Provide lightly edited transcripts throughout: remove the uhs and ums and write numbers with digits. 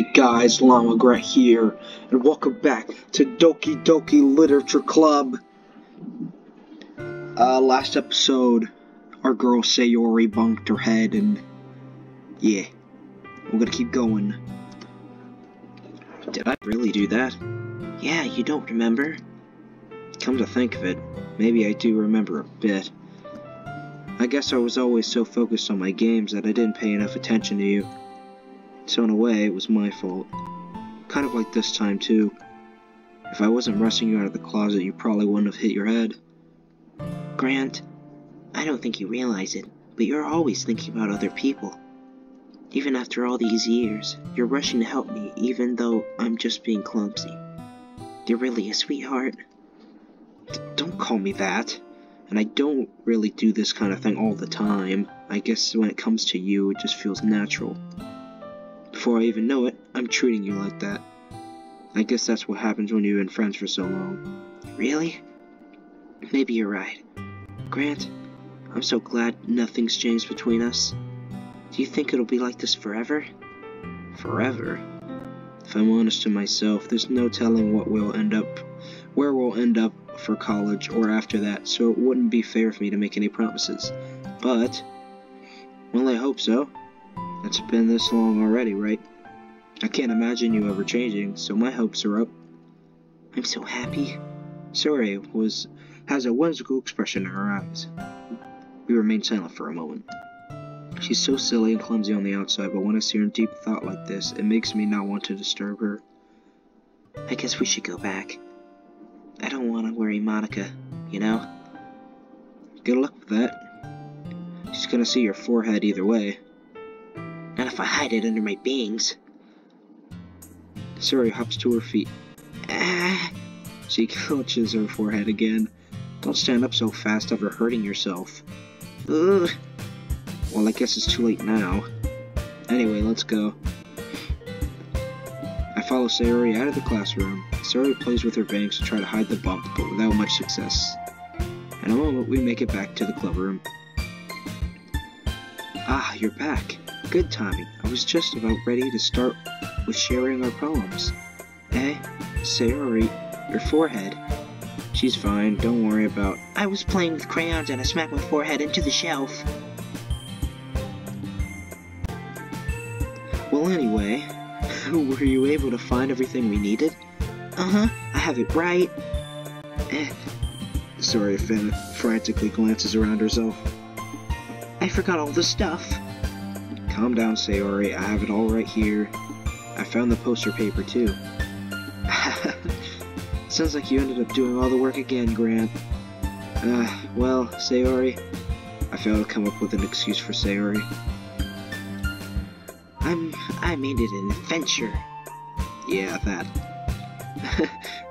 Hey guys, Llama Grant here, and welcome back to Doki Doki Literature Club. Last episode, our girl Sayori bunked her head, and yeah, we're gonna keep going. Did I really do that? Yeah, you don't remember? Come to think of it, maybe I do remember a bit. I guess I was always so focused on my games that I didn't pay enough attention to you. So in a way, it was my fault. Kind of like this time too. If I wasn't rushing you out of the closet, you probably wouldn't have hit your head. Grant, I don't think you realize it, but you're always thinking about other people. Even after all these years, you're rushing to help me even though I'm just being clumsy. You're really a sweetheart. Don't call me that. And I don't really do this kind of thing all the time. I guess when it comes to you, it just feels natural. Before I even know it, I'm treating you like that. I guess that's what happens when you've been friends for so long. Really? Maybe you're right. Grant, I'm so glad nothing's changed between us. Do you think it'll be like this forever? Forever? If I'm honest to myself, there's no telling where we'll end up for college or after that, so it wouldn't be fair for me to make any promises. But, well, I hope so. It's been this long already, right? I can't imagine you ever changing, so my hopes are up. I'm so happy. Sayori has a whimsical expression in her eyes. We remain silent for a moment. She's so silly and clumsy on the outside, but when I see her in deep thought like this, it makes me not want to disturb her. I guess we should go back. I don't want to worry Monica, you know? Good luck with that. She's gonna see your forehead either way. Not if I hide it under my bangs. Sayori hops to her feet. She clutches her forehead again. Don't stand up so fast ever hurting yourself. Ugh. Well, I guess it's too late now. Anyway, let's go. I follow Sayori out of the classroom. Sayori plays with her bangs to try to hide the bump, but without much success. In a moment, we make it back to the club room. Ah, you're back. Good timing. I was just about ready to start with sharing our poems. Sayori, your forehead. She's fine, don't worry about... I was playing with crayons and I smacked my forehead into the shelf. Well, anyway, were you able to find everything we needed? Uh-huh, I have it right. Sorry, Finn frantically glances around herself. I forgot all the stuff. Calm down, Sayori, I have it all right here. I found the poster paper, too. Sounds like you ended up doing all the work again, Grant. Well, Sayori, I failed to come up with an excuse for Sayori. I made it an adventure. Yeah, that.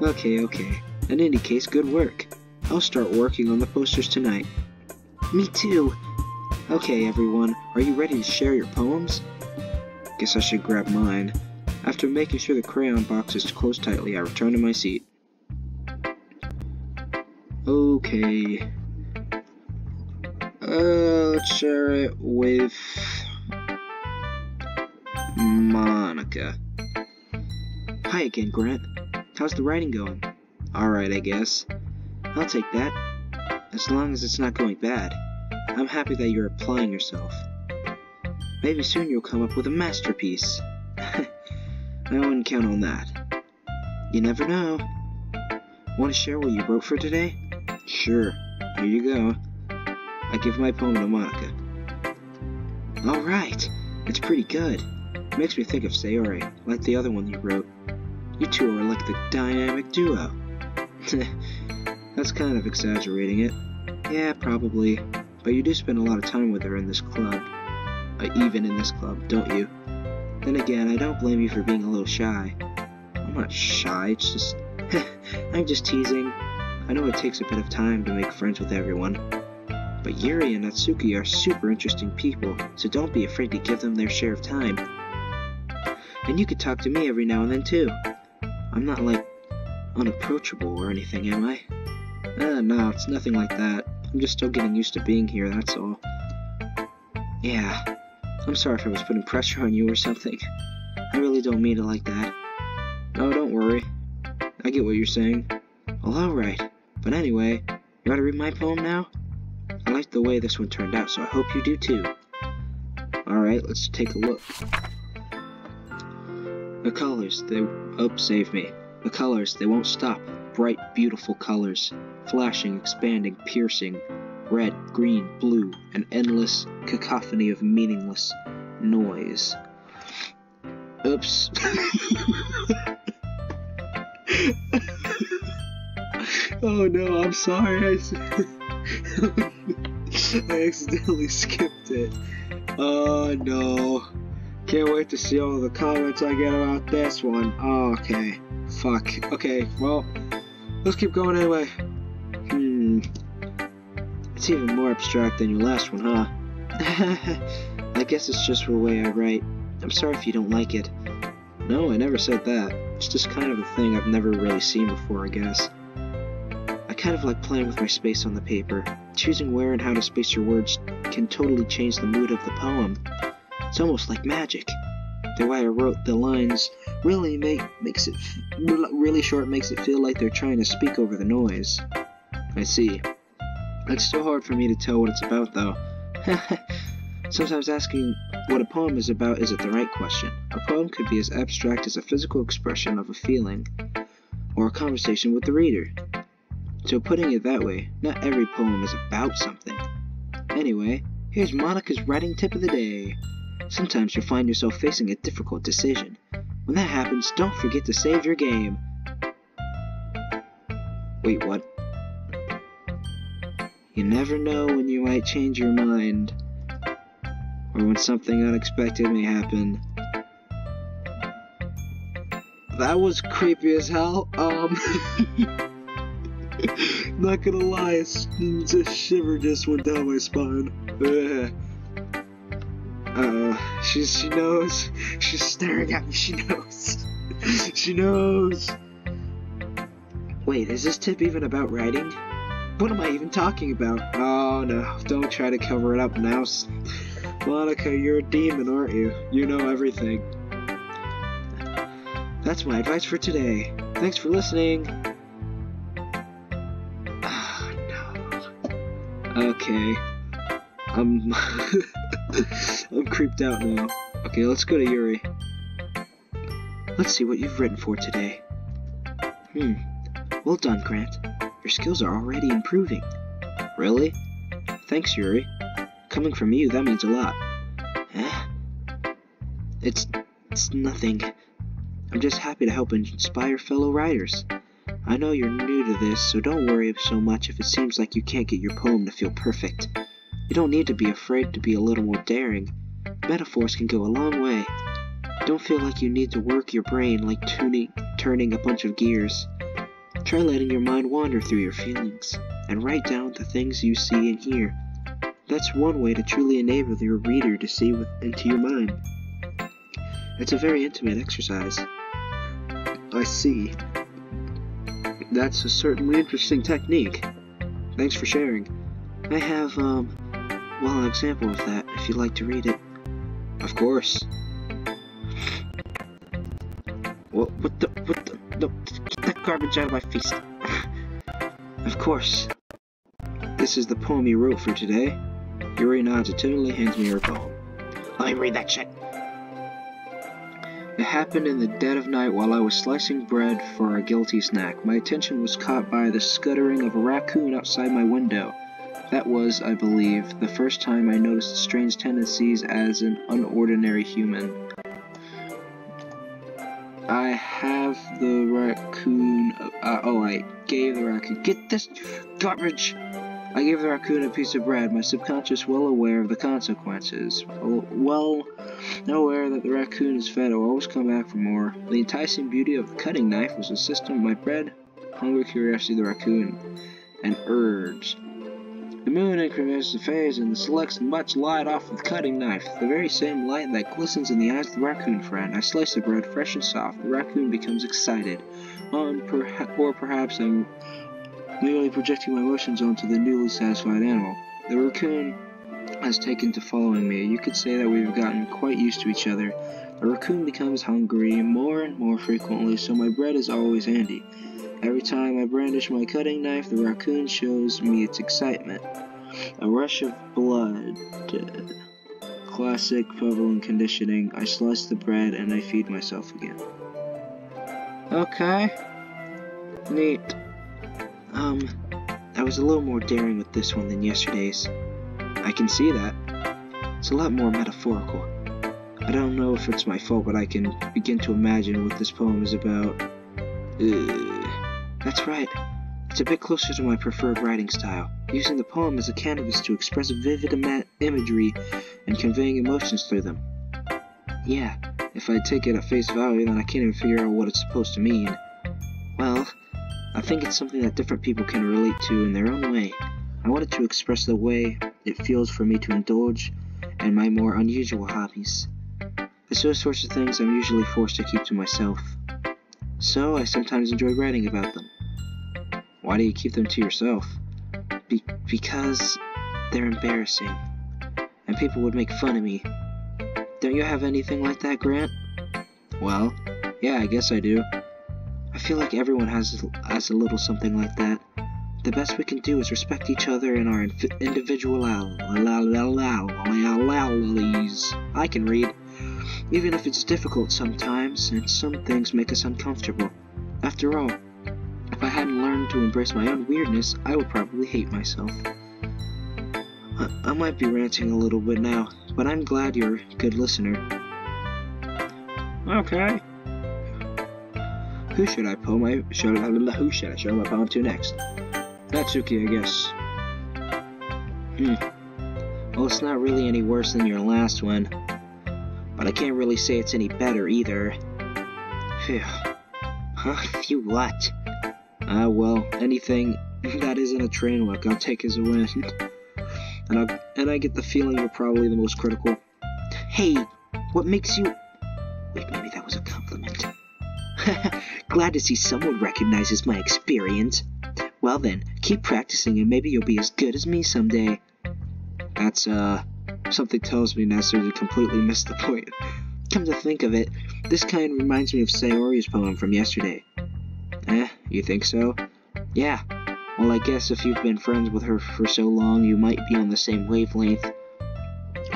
Okay. In any case, good work. I'll start working on the posters tonight. Me too. Okay, everyone, are you ready to share your poems? Guess I should grab mine. After making sure the crayon box is closed tightly, I return to my seat. Okay. Let's share it with... Monica. Hi again, Grant. How's the writing going? Alright, I guess. I'll take that. As long as it's not going bad. I'm happy that you're applying yourself. Maybe soon you'll come up with a masterpiece. I wouldn't count on that. You never know. Want to share what you wrote for today? Sure. Here you go. I give my poem to Monica. Alright. It's pretty good. It makes me think of Sayori, like the other one you wrote. You two are like the dynamic duo. That's kind of exaggerating it. Yeah, probably. But you do spend a lot of time with her in this club. Even in this club, don't you? Then again, I don't blame you for being a little shy. I'm not shy, it's just... I'm just teasing. I know it takes a bit of time to make friends with everyone. But Yuri and Natsuki are super interesting people, so don't be afraid to give them their share of time. And you could talk to me every now and then too. I'm not, like, unapproachable or anything, am I? No, it's nothing like that. I'm just still getting used to being here, that's all. Yeah, I'm sorry if I was putting pressure on you or something. I really don't mean it like that. Oh, don't worry. I get what you're saying. Well, alright. But anyway, you wanna read my poem now? I like the way this one turned out, so I hope you do too. Alright, let's take a look. The colors, save me. The colors, they won't stop. Bright, beautiful colors. Flashing, expanding, piercing. Red, green, blue, an endless cacophony of meaningless noise. Oops. Oh no, I'm sorry. I accidentally skipped it. Oh no. Can't wait to see all the comments I get about this one. Oh, okay. Fuck. Okay, well, let's keep going anyway. It's even more abstract than your last one, huh? I guess it's just the way I write. I'm sorry if you don't like it. No, I never said that. It's just kind of a thing I've never really seen before, I guess. I kind of like playing with my space on the paper. Choosing where and how to space your words can totally change the mood of the poem. It's almost like magic. The way I wrote the lines really makes it really short, makes it feel like they're trying to speak over the noise. I see. It's still hard for me to tell what it's about, though. Sometimes asking what a poem is about isn't the right question. A poem could be as abstract as a physical expression of a feeling, or a conversation with the reader. So putting it that way, not every poem is about something. Anyway, here's Monica's writing tip of the day. Sometimes you'll find yourself facing a difficult decision. When that happens, don't forget to save your game. Wait, what? You never know when you might change your mind, or when something unexpected may happen. That was creepy as hell. Not gonna lie, a shiver just went down my spine. She knows. She's staring at me. She knows. She knows. Wait, is this tip even about writing? What am I even talking about? Oh no, don't try to cover it up now. Monica, you're a demon, aren't you? You know everything. That's my advice for today. Thanks for listening. Oh no. Okay. I'm creeped out now. Okay, let's go to Yuri. Let's see what you've written for today. Well done, Grant. Your skills are already improving. Really? Thanks, Yuri. Coming from you, that means a lot. It's nothing. I'm just happy to help inspire fellow writers. I know you're new to this, so don't worry so much if it seems like you can't get your poem to feel perfect. You don't need to be afraid to be a little more daring. Metaphors can go a long way. Don't feel like you need to work your brain like turning a bunch of gears. Try letting your mind wander through your feelings, and write down the things you see and hear. That's one way to truly enable your reader to see into your mind. It's a very intimate exercise. I see. That's a certainly interesting technique. Thanks for sharing. I have, an example of that, if you'd like to read it. Of course. What the, get that garbage out of my face. Of course. This is the poem you wrote for today. Yuri nods and timidly hands me her poem. Let me read that shit. It happened in the dead of night while I was slicing bread for a guilty snack. My attention was caught by the scuttering of a raccoon outside my window. That was, I believe, the first time I noticed strange tendencies as an unordinary human. I have the raccoon... I gave the raccoon... Get this garbage! I gave the raccoon a piece of bread, my subconscious well aware of the consequences. Well aware that the raccoon is fed, will always come back for more. The enticing beauty of the cutting knife was the system of my bread, hunger, curiosity, the raccoon, and urge. The moon increments the phase and selects much light off with the cutting knife, the very same light that glistens in the eyes of the raccoon friend. I slice the bread fresh and soft. The raccoon becomes excited. Or perhaps I'm merely projecting my emotions onto the newly satisfied animal. The raccoon has taken to following me. You could say that we've gotten quite used to each other. The raccoon becomes hungry more and more frequently, so my bread is always handy. Every time I brandish my cutting knife, the raccoon shows me its excitement. A rush of blood. Classic Pavlovian conditioning. I slice the bread and I feed myself again. Okay. Neat. I was a little more daring with this one than yesterday's. I can see that. It's a lot more metaphorical. I don't know if it's my fault, but I can begin to imagine what this poem is about. That's right. It's a bit closer to my preferred writing style, using the poem as a canvas to express vivid imagery and conveying emotions through them. Yeah, if I take it at face value, then I can't even figure out what it's supposed to mean. Well, I think it's something that different people can relate to in their own way. I wanted to express the way it feels for me to indulge in my more unusual hobbies. It's those sorts of things I'm usually forced to keep to myself. So I sometimes enjoy writing about them. Why do you keep them to yourself? Because they're embarrassing, and people would make fun of me. Don't you have anything like that, Grant? Well, yeah, I guess I do. I feel like everyone has a little something like that. The best we can do is respect each other and our individualities. I can read, even if it's difficult sometimes, and some things make us uncomfortable. After all, if I hadn't learned to embrace my own weirdness, I would probably hate myself. I might be ranting a little bit now, but I'm glad you're a good listener. Okay. Who should I show my poem to next? Natsuki, I guess. Well, it's not really any worse than your last one, but I can't really say it's any better either. Phew. Huh? Phew what? Well, anything that isn't a train wreck I'll take as a win. And I get the feeling you're probably the most critical. Hey, what makes you... Wait, maybe that was a compliment. Glad to see someone recognizes my experience. Well then, keep practicing and maybe you'll be as good as me someday. That's, something tells me Natsuki completely missed the point. Come to think of it, this kind reminds me of Sayori's poem from yesterday. You think so? Yeah. Well, I guess if you've been friends with her for so long, you might be on the same wavelength.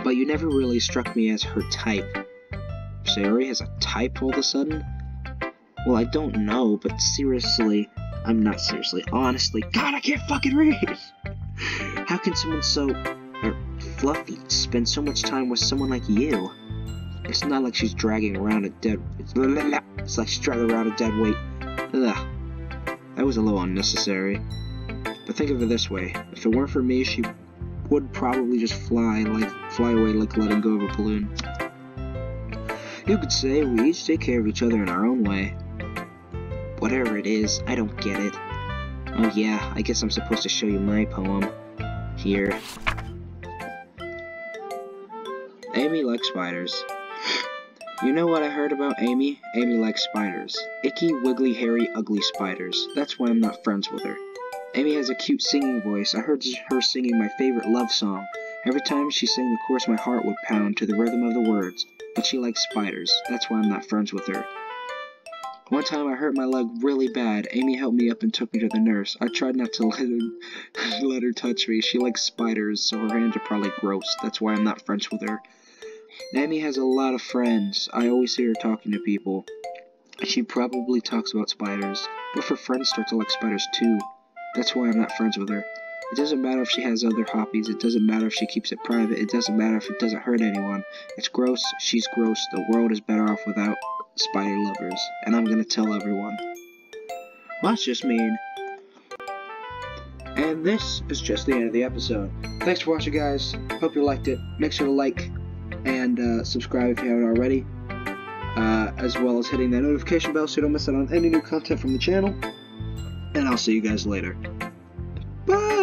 But you never really struck me as her type. Sayori has a type all of a sudden? Well, I don't know, but seriously... I'm not seriously, honestly. God, I can't fucking read! How can someone so... fluffy spend so much time with someone like you? It's not like she's dragging around a dead... It's like she's dragging around a dead weight. Ugh. That was a little unnecessary. But think of it this way. If it weren't for me, she would probably just fly away like letting go of a balloon. You could say we each take care of each other in our own way. Whatever it is, I don't get it. Oh yeah, I guess I'm supposed to show you my poem. Here. Amy likes spiders. You know what I heard about Amy? Amy likes spiders. Icky, wiggly, hairy, ugly spiders. That's why I'm not friends with her. Amy has a cute singing voice. I heard her singing my favorite love song. Every time she sang the chorus, my heart would pound to the rhythm of the words. But she likes spiders. That's why I'm not friends with her. One time I hurt my leg really bad. Amy helped me up and took me to the nurse. I tried not to let her touch me. She likes spiders, so her hands are probably gross. That's why I'm not friends with her. Amy has a lot of friends. I always hear her talking to people. She probably talks about spiders. What if her friends start to like spiders too? That's why I'm not friends with her. It doesn't matter if she has other hobbies. It doesn't matter if she keeps it private. It doesn't matter if it doesn't hurt anyone. It's gross. She's gross. The world is better off without spider lovers. And I'm gonna tell everyone. Well, that's just mean. And this is just the end of the episode. Thanks for watching, guys. Hope you liked it. Make sure to like and subscribe if you haven't already. As well as hitting that notification bell so you don't miss out on any new content from the channel. And I'll see you guys later. Bye!